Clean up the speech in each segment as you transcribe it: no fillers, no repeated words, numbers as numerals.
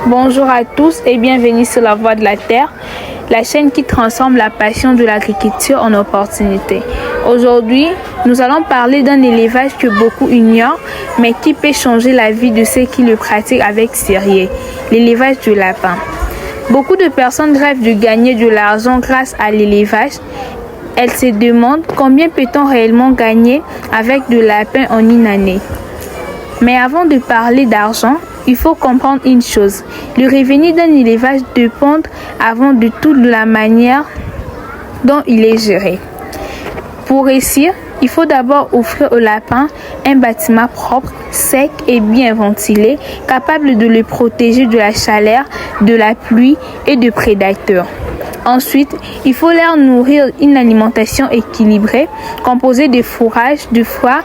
Bonjour à tous et bienvenue sur la Voix de la Terre, la chaîne qui transforme la passion de l'agriculture en opportunité. Aujourd'hui, nous allons parler d'un élevage que beaucoup ignorent, mais qui peut changer la vie de ceux qui le pratiquent avec sérieux, l'élevage du lapin. Beaucoup de personnes rêvent de gagner de l'argent grâce à l'élevage. Elles se demandent combien peut-on réellement gagner avec de lapins en une année. Mais avant de parler d'argent, il faut comprendre une chose. Le revenu d'un élevage dépend avant de tout de la manière dont il est géré. Pour réussir, il faut d'abord offrir au lapin un bâtiment propre, sec et bien ventilé, capable de le protéger de la chaleur, de la pluie et de prédateurs. Ensuite, il faut leur nourrir une alimentation équilibrée, composée de fourrage, de foie,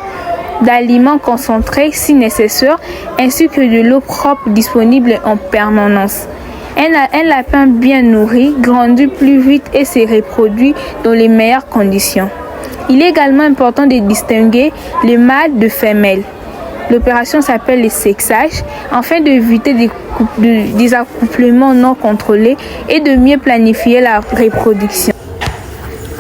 d'aliments concentrés si nécessaire, ainsi que de l'eau propre disponible en permanence. Un lapin bien nourri grandit plus vite et se reproduit dans les meilleures conditions. Il est également important de distinguer les mâles de femelles. L'opération s'appelle le sexage, afin d'éviter des accouplements non contrôlés et de mieux planifier la reproduction.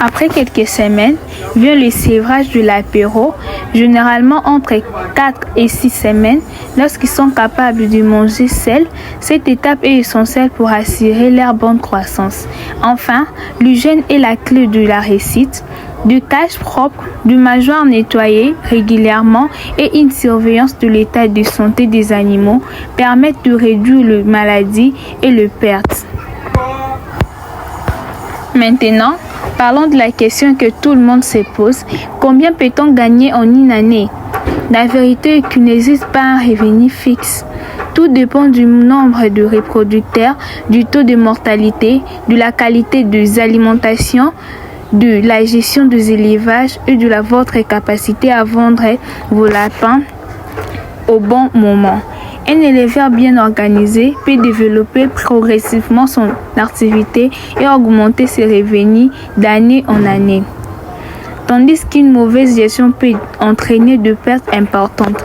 Après quelques semaines, vient le sévrage de l'apéro, généralement entre 4 et 6 semaines, lorsqu'ils sont capables de manger seuls. Cette étape est essentielle pour assurer leur bonne croissance. Enfin, l'hygiène est la clé de la réussite. De cages propres, de mangeoires nettoyées régulièrement et une surveillance de l'état de santé des animaux permettent de réduire les maladies et les pertes. Maintenant, parlons de la question que tout le monde se pose. Combien peut-on gagner en une année? La vérité est qu'il n'existe pas un revenu fixe. Tout dépend du nombre de reproducteurs, du taux de mortalité, de la qualité des alimentations, de la gestion des élevages et de votre capacité à vendre vos lapins au bon moment. Un éleveur bien organisé peut développer progressivement son activité et augmenter ses revenus d'année en année. Tandis qu'une mauvaise gestion peut entraîner de pertes importantes.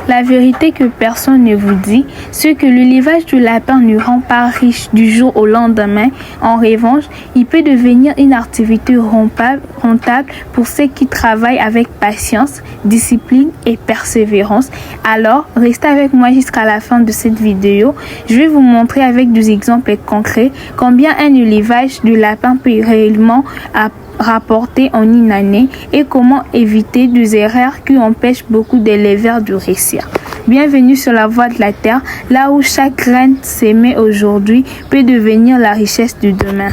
La vérité que personne ne vous dit, c'est que l'élevage du lapin ne rend pas riche du jour au lendemain. En revanche, il peut devenir une activité rentable pour ceux qui travaillent avec patience, discipline et persévérance. Alors, restez avec moi jusqu'à la fin de cette vidéo. Je vais vous montrer avec des exemples concrets combien un élevage de lapin peut réellement rapporter en une année et comment éviter des erreurs qui empêchent beaucoup d'éleveurs de réussir. Bienvenue sur la Voie de la Terre, là où chaque graine sémée aujourd'hui peut devenir la richesse de demain.